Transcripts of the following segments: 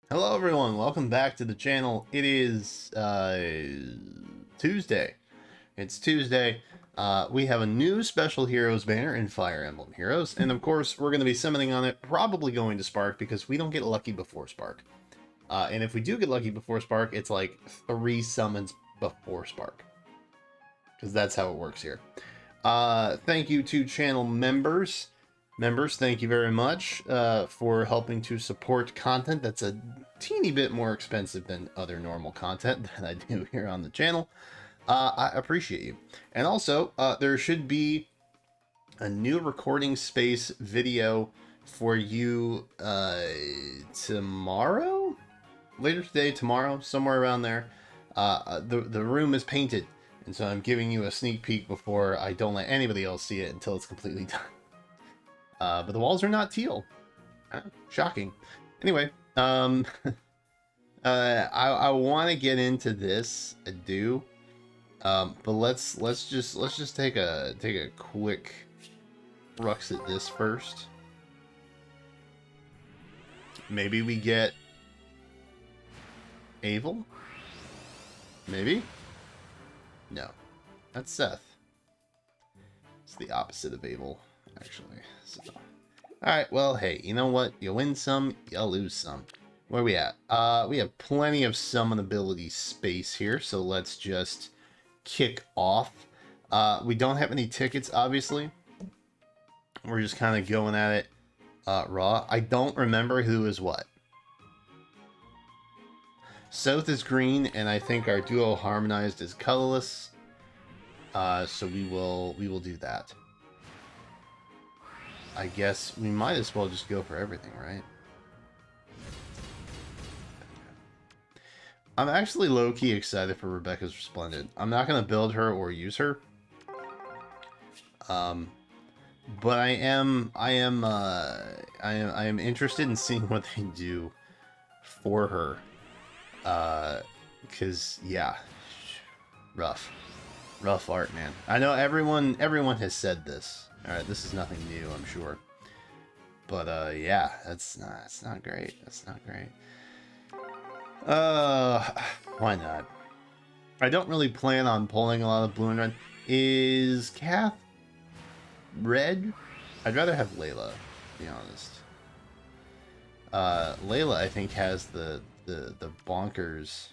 Hello everyone, welcome back to the channel. It is Tuesday. It's Tuesday. We have a new special heroes banner in Fire Emblem Heroes, and of course we're going to be summoning on it, probably going to Spark because we don't get lucky before Spark. And if we do get lucky before Spark, it's like 3 summons before Spark, because that's how it works here. Thank you to channel members. Thank you very much for helping to support content that's a teeny bit more expensive than other normal content that I do here on the channel. I appreciate you. And also, there should be a new recording space video for you tomorrow? Later today, tomorrow, somewhere around there. The room is painted, and so I'm giving you a sneak peek before I don't let anybody else see it until it's completely done. But the walls are not teal. Shocking. Anyway, I want to get into this. I do. But let's just take a quick rux at this first. Maybe we get Avel? Maybe? No. That's Seth. It's the opposite of Avel, actually. So. Alright, well, hey, you know what? You win some, you lose some. Where are we at? We have plenty of summon ability space here, so let's just kick off. We don't have any tickets, obviously. We're just kind of going at it raw. I don't remember who is what. South is green, and I think our duo harmonized is colorless. So we will do that. I guess we might as well just go for everything, right? I'm actually low-key excited for Rebecca's Resplendent. I'm not going to build her or use her. But I am interested in seeing what they do for her. Because yeah, rough art, man. I know everyone has said this. All right, this is nothing new, I'm sure. But yeah, that's not great. That's not great. Why not? I don't really plan on pulling a lot of blue and red. Is Kath red? I'd rather have Layla, to be honest. Layla, I think, has the bonkers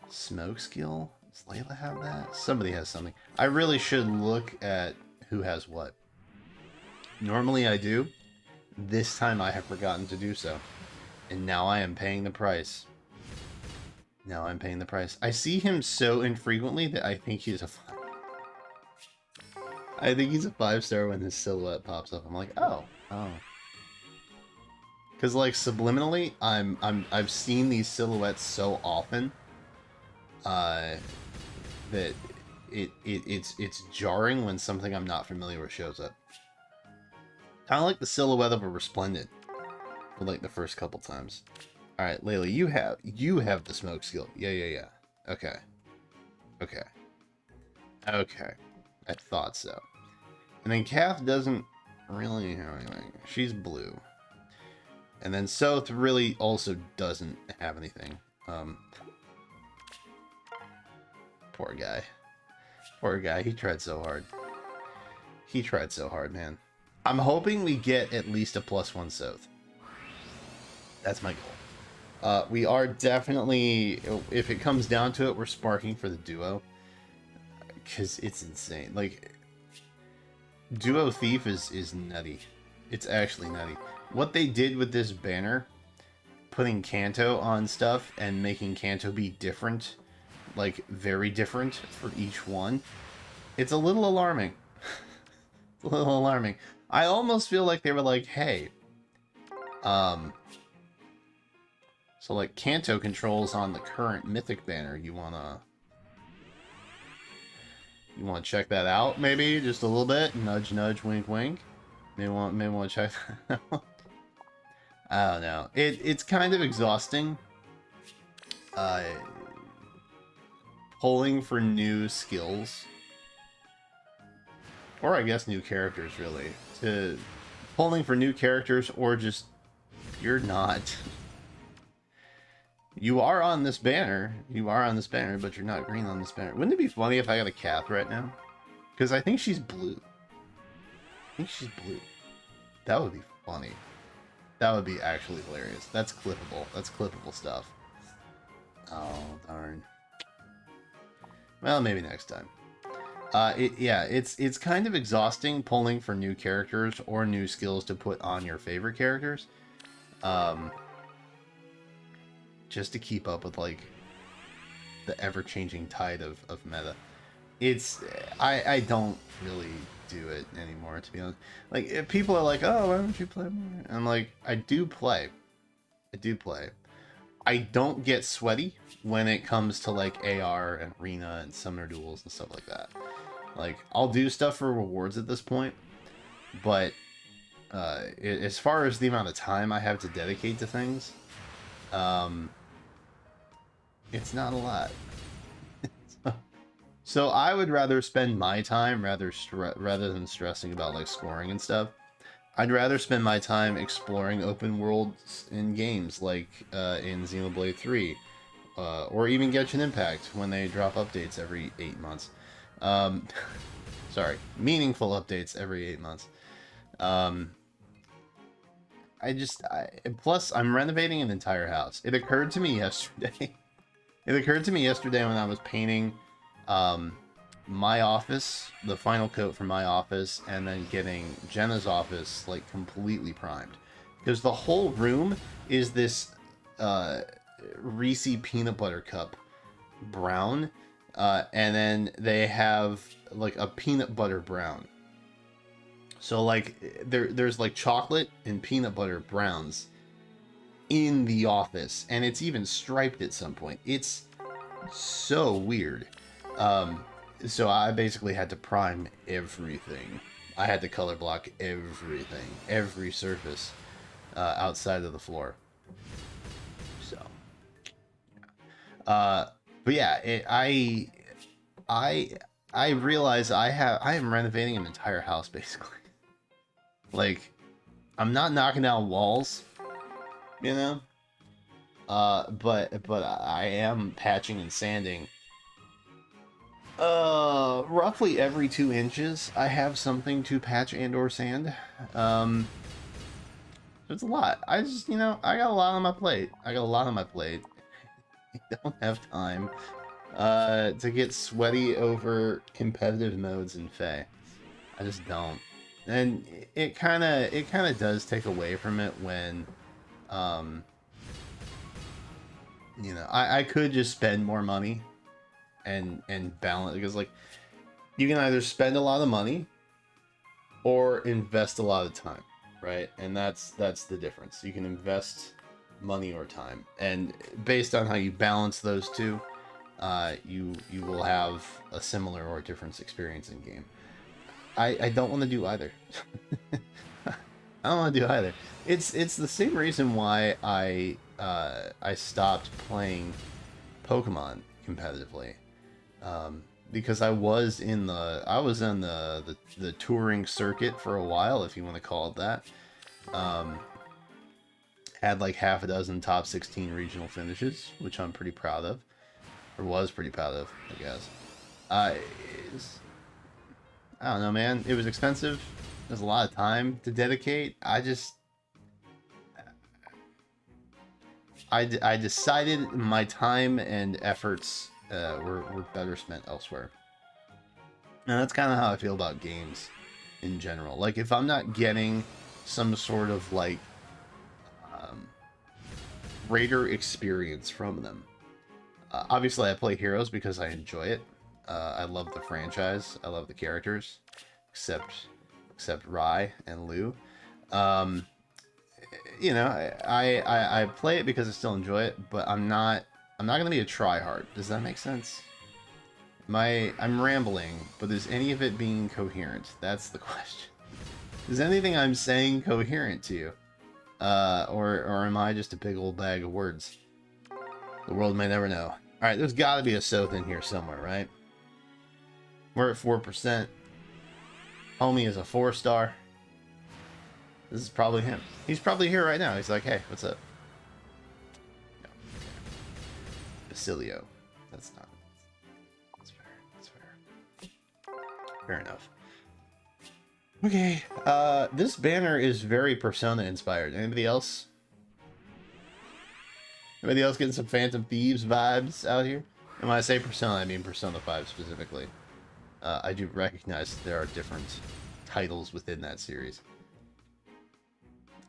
smoke skill. Does Layla have that? Somebody has something. I really should look at who has what. Normally I do. This time I have forgotten to do so. And now I am paying the price. Now I'm paying the price. I see him so infrequently that I think he's a... I think he's a 5-star when his silhouette pops up. I'm like, oh. Because like subliminally, I've seen these silhouettes so often that it's jarring when something I'm not familiar with shows up. Kind of like the silhouette of a Resplendent for like the first couple times. All right, Layla, you have the smoke skill. Yeah. Okay. I thought so. And then Kath doesn't really have anything. She's blue. And then South really also doesn't have anything. Poor guy. Poor guy. He tried so hard. He tried so hard, man. I'm hoping we get at least a +1 South. That's my goal. We are definitely, if it comes down to it, we're sparking for the duo. Because it's insane. Like, Duo Thief is nutty. It's actually nutty. What they did with this banner, putting Kanto on stuff and making Kanto be different, like very different for each one, it's a little alarming. It's a little alarming. I almost feel like they were like, hey, so like Kanto controls on the current Mythic banner. You wanna check that out? Maybe just a little bit. Nudge, nudge, wink, wink. Maybe want to check that out. I don't know. It's kind of exhausting. Pulling for new skills, or I guess new characters, really. Pulling for new characters, or just you're not You are on this banner. You are on this banner, but you're not green on this banner. Wouldn't it be funny if I got a Kath right now? Because I think she's blue. I think she's blue. That would be funny. That would be actually hilarious. That's clippable. That's clippable stuff. Oh, darn. Well, maybe next time. Yeah, it's kind of exhausting pulling for new characters or new skills to put on your favorite characters. Just to keep up with, like, the ever-changing tide of meta. I don't really do it anymore, to be honest. Like, if people are like, oh, why don't you play more? I'm like, I do play. I don't get sweaty when it comes to, like, AR and arena and summoner duels and stuff like that. Like, I'll do stuff for rewards at this point, but as far as the amount of time I have to dedicate to things, it's not a lot. So I would rather spend my time rather than stressing about, like, scoring and stuff. I'd rather spend my time exploring open worlds in games like in Xenoblade 3, or even Genshin Impact when they drop updates every 8 months. Sorry, meaningful updates every 8 months. Plus, I'm renovating an entire house. It occurred to me yesterday. It occurred to me yesterday when I was painting my office, the final coat for my office, and then getting Jenna's office, like, completely primed. Because the whole room is this Reese peanut butter cup brown, and then they have, like, a peanut butter brown. So, like, there's, like, chocolate and peanut butter browns in the office, and it's even striped at some point. It's so weird. So I basically had to prime everything. I had to color block everything, every surface outside of the floor. So, but yeah, I realize I am renovating an entire house basically. Like, I'm not knocking down walls, you know. But I am patching and sanding. Roughly every 2 inches, I have something to patch and or sand. It's a lot. I just, I got a lot on my plate. I don't have time, to get sweaty over competitive modes in Fae. I just don't. And it kind of does take away from it when, I could just spend more money and balance, because, like, you can either spend a lot of money or invest a lot of time, right? And that's the difference. You can invest money or time, and based on how you balance those two, you will have a similar or different experience in game. I don't want to do either. I don't want to do either. It's the same reason why I stopped playing Pokemon competitively, because I was in the touring circuit for a while, if you want to call it that. Had like half a dozen top 16 regional finishes, which I'm pretty proud of, or was pretty proud of, I guess. I don't know, man. It was expensive. There's a lot of time to dedicate. I decided my time and efforts were better spent elsewhere. And that's kind of how I feel about games in general. Like, if I'm not getting some sort of, like, greater experience from them. Obviously, I play Heroes because I enjoy it. I love the franchise. I love the characters, except Rai and Lu. I play it because I still enjoy it, but I'm not gonna be a tryhard. Does that make sense? I'm rambling, but is any of it being coherent? That's the question. Is anything I'm saying coherent to you? Or am I just a big old bag of words? The world may never know. Alright, there's gotta be a Soth in here somewhere, right? We're at 4%. Homie is a 4-star. This is probably him. He's probably here right now. He's like, hey, what's up? Facilio. That's not. That's fair. That's fair. Fair enough. Okay. This banner is very Persona inspired. Anybody else? Anybody else getting some Phantom Thieves vibes out here? And when I say Persona, I mean Persona 5 specifically. I do recognize that there are different titles within that series.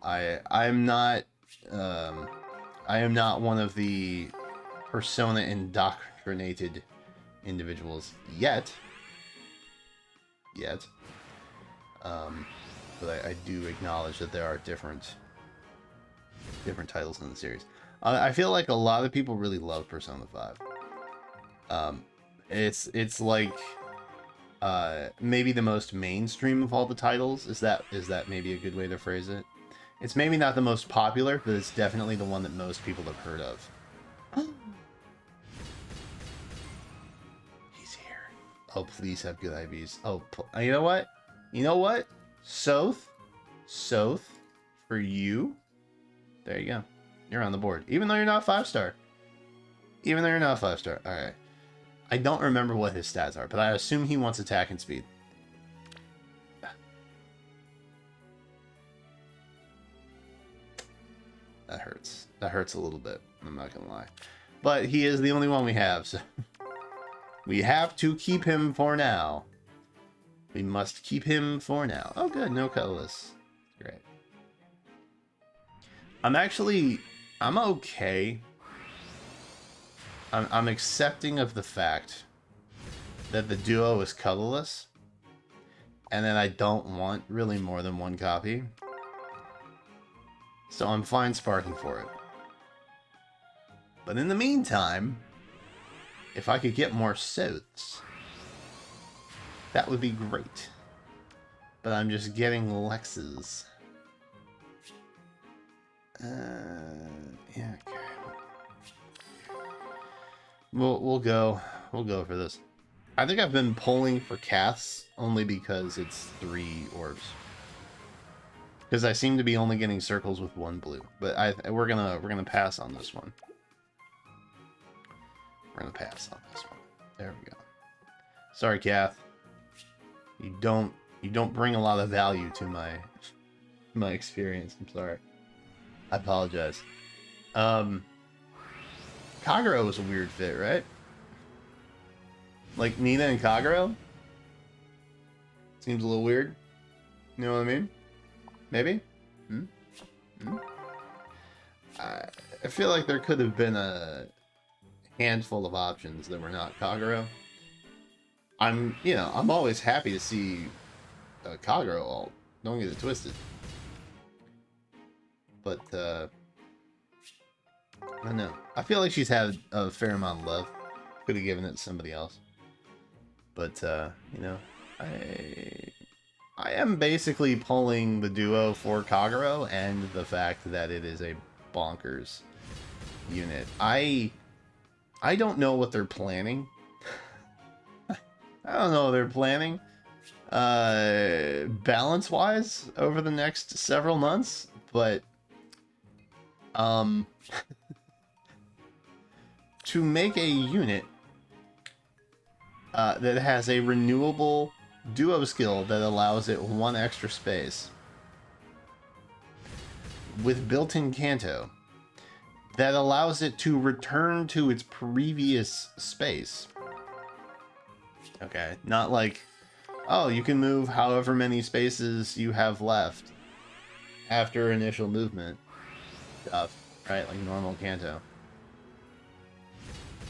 I am not one of the Persona indoctrinated individuals yet. But I do acknowledge that there are different titles in the series. I feel like a lot of people really love Persona 5. It's like maybe the most mainstream of all the titles. Is that maybe a good way to phrase it? It's maybe not the most popular, but it's definitely the one that most people have heard of. He's here. Oh, please have good IVs. Oh, you know what? You know what? Soth, for you. There you go. You're on the board. Even though you're not 5-star. Even though you're not 5-star. Alright. I don't remember what his stats are, but I assume he wants attack and speed. That hurts. That hurts a little bit. I'm not gonna lie. But he is the only one we have, so... we have to keep him for now. We must keep him for now. Oh, good. No colorless. Great. I'm okay. I'm accepting of the fact that the duo is colorless. And then I don't want really more than one copy. So I'm fine sparking for it. But in the meantime, if I could get more Soths, that would be great. But I'm just getting Lexes. Yeah, okay. We'll go for this. I think I've been pulling for Caths only because it's 3 orbs. Because I seem to be only getting circles with 1 blue. But we're gonna pass on this one. We're gonna pass on this one. There we go. Sorry, Cath. You don't bring a lot of value to my experience. I'm sorry. I apologize. Kagero was a weird fit, right? Like Nina and Kagero? Seems a little weird. You know what I mean? Maybe? I feel like there could have been a handful of options that were not Kagero. I'm always happy to see a Kagero ult. Don't get it twisted. But, I don't know. I feel like she's had a fair amount of love. Could have given it to somebody else. But, I am basically pulling the duo for Kagero and the fact that it is a bonkers unit. I don't know what they're planning. I don't know what they're planning. Balance-wise over the next several months, but to make a unit that has a renewable duo skill that allows it 1 extra space with built-in Kanto that allows it to return to its previous space. Okay, not like, oh, you can move however many spaces you have left after initial movement stuff, right? Like normal Kanto.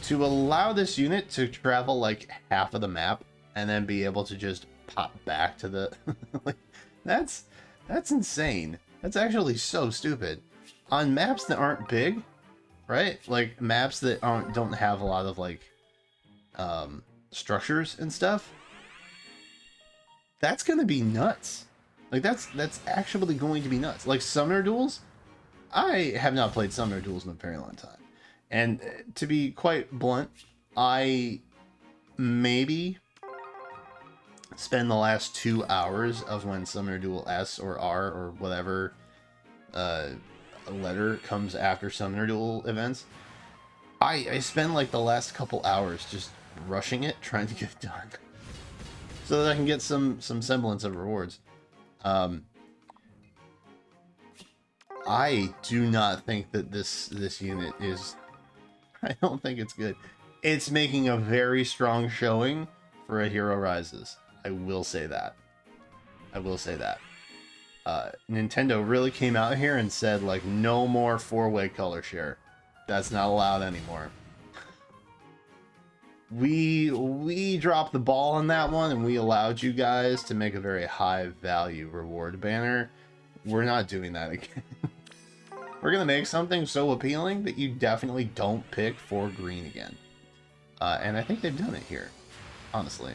To allow this unit to travel like half of the map and then be able to just pop back to the... like, that's insane. That's actually so stupid. On maps that aren't big, right? Like maps that don't have a lot of like structures and stuff. That's gonna be nuts. Like that's actually going to be nuts. Like Summoner Duels, I have not played Summoner Duels in a very long time. And to be quite blunt, I maybe spend the last 2 hours of when Summoner Duel S or R or whatever letter comes after Summoner Duel events I spend like the last couple hours just rushing it, trying to get it done, so that I can get some semblance of rewards. I do not think that this unit is. I don't think it's good. It's making a very strong showing for a Hero Rises. I will say that. I will say that. Nintendo really came out here and said, like, no more 4-way color share. That's not allowed anymore. We dropped the ball on that one, and we allowed you guys to make a very high value reward banner. We're not doing that again. We're gonna make something so appealing that you definitely don't pick for green again. And I think they've done it here, honestly.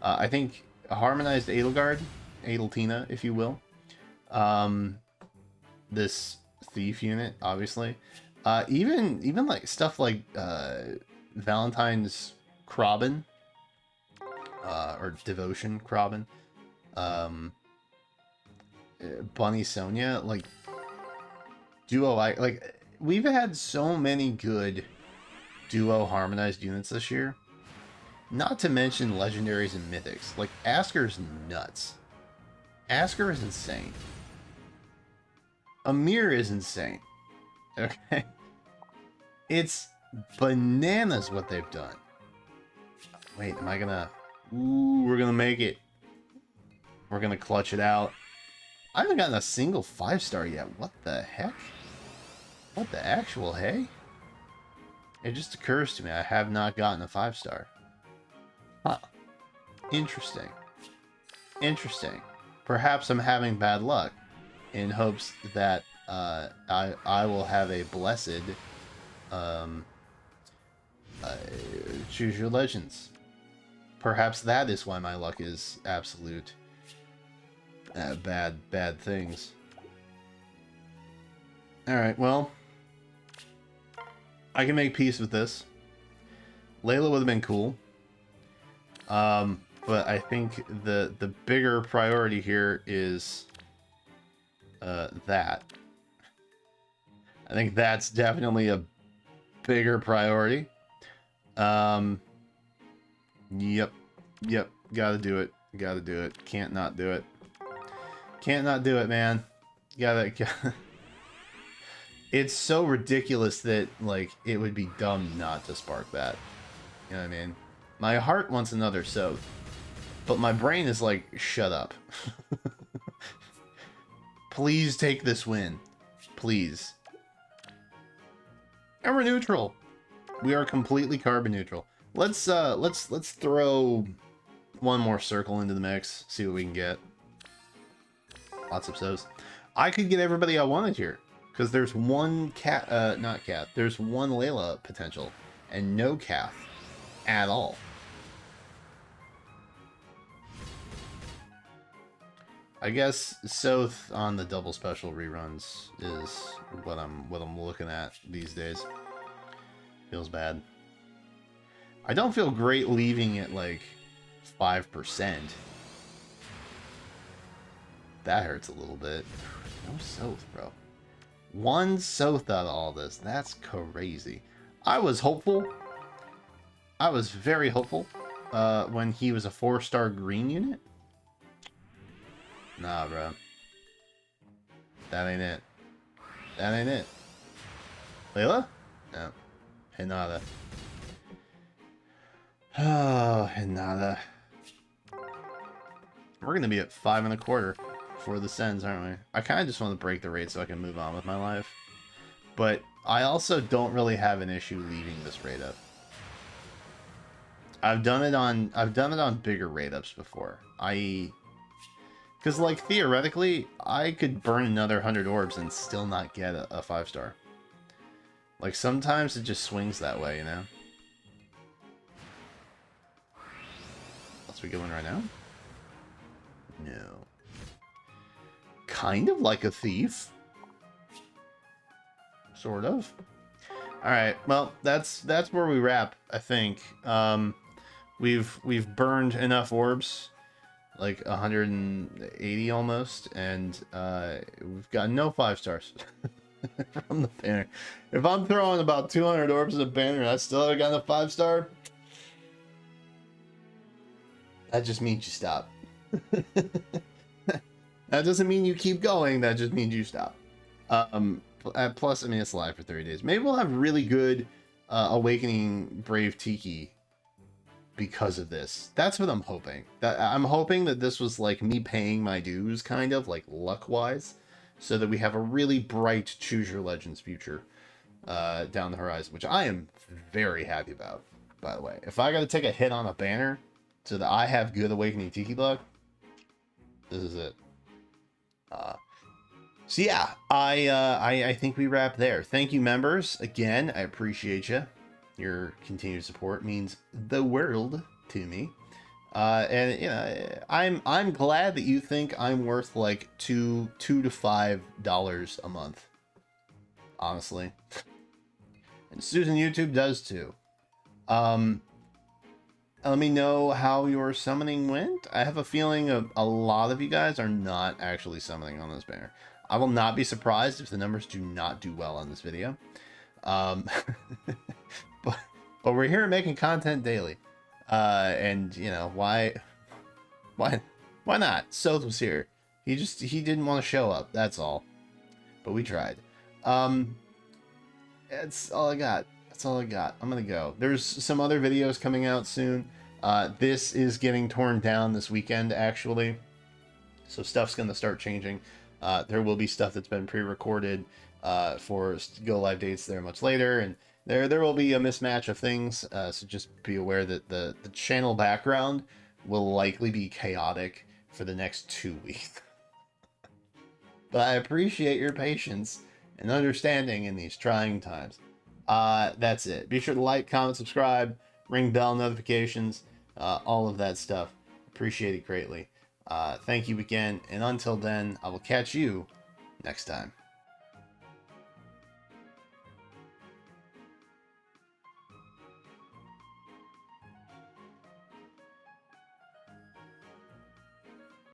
I think a harmonized Edelgard, Edeltina, if you will. This thief unit, obviously. Even like stuff like Valentine's Krabben, or Devotion Krabben, Bunny Sonia, like duo, like we've had so many good duo harmonized units this year. Not to mention legendaries and mythics. Like Asker's nuts. Asker is insane. Amir is insane. Okay? It's bananas what they've done. Wait, am I gonna... Ooh, we're gonna make it. We're gonna clutch it out. I haven't gotten a single 5-star yet. What the heck? What the actual hey? It just occurs to me I have not gotten a 5-star. Huh. Interesting. Interesting. Perhaps I'm having bad luck in hopes that I will have a blessed Choose Your Legends. Perhaps that is why my luck is absolute bad things. Alright, well, I can make peace with this. Layla would have been cool. But I think the bigger priority here is that. I think that's definitely a bigger priority. Yep, gotta do it. Gotta do it. Can't not do it. Can't not do it, man. Gotta... It's so ridiculous that, like, it would be dumb not to spark that. You know what I mean? My heart wants another Soth, but my brain is like, shut up. Please take this win. Please. And we're neutral. We are completely carbon neutral. Let's throw one more circle into the mix, see what we can get. Lots of Soths. I could get everybody I wanted here. Because there's one there's one Layla potential, and no Kath at all. I guess Soth on the double special reruns is what I'm looking at these days. Feels bad. I don't feel great leaving it like 5%. That hurts a little bit. No Soth, bro. One Soth out of all this. That's crazy. I was hopeful. I was very hopeful when he was a 4-star green unit. Nah, bro. That ain't it. That ain't it. Layla? No. Hinata. Oh, Hinata. We're gonna be at 5 1/4 for the Sens, aren't we? I kind of just want to break the raid so I can move on with my life. But I also don't really have an issue leaving this raid up. I've done it on bigger raid ups before. Because, like, theoretically, I could burn another 100 orbs and still not get a 5-star. Like, sometimes it just swings that way, you know? Let's we go in right now? No. Kind of like a thief. Sort of. Alright, well, that's where we wrap, I think. We've burned enough orbs. Like 180 almost, and we've got no 5 stars. from the banner. If I'm throwing about 200 orbs in a banner and I still haven't gotten a 5-star, that just means you stop. That doesn't mean you keep going. That just means you stop. Plus, I mean, it's live for 30 days. Maybe we'll have really good Awakening Brave Tiki because of this. That's what I'm hoping. I'm hoping that this was like me paying my dues, kind of like luck-wise, so that we have a really bright Choose Your Legends future down the horizon, which I am very happy about, by the way. If I got to take a hit on a banner so that I have good Awakening Tiki luck, this is it. So yeah, I think we wrap there. Thank you, members. Again, I appreciate you. Your continued support means the world to me. And you know, I'm glad that you think I'm worth like $2 to $5 a month. Honestly. And Susan YouTube does too. Let me know how your summoning went. I have a feeling a lot of you guys are not actually summoning on this banner. I will not be surprised if the numbers do not do well on this video. But we're here making content daily. And you know, why not? Soth was here. He didn't want to show up, that's all. But we tried. That's all I got. That's all I got. I'm gonna go. There's some other videos coming out soon. This is getting torn down this weekend, actually. So stuff's gonna start changing. There will be stuff that's been pre-recorded for go live dates there much later, and there will be a mismatch of things. So just be aware that the channel background will likely be chaotic for the next 2 weeks. But I appreciate your patience and understanding in these trying times. That's it. Be sure to like, comment, subscribe, ring bell notifications, all of that stuff. Appreciate it greatly. Thank you again, and until then, I will catch you next time.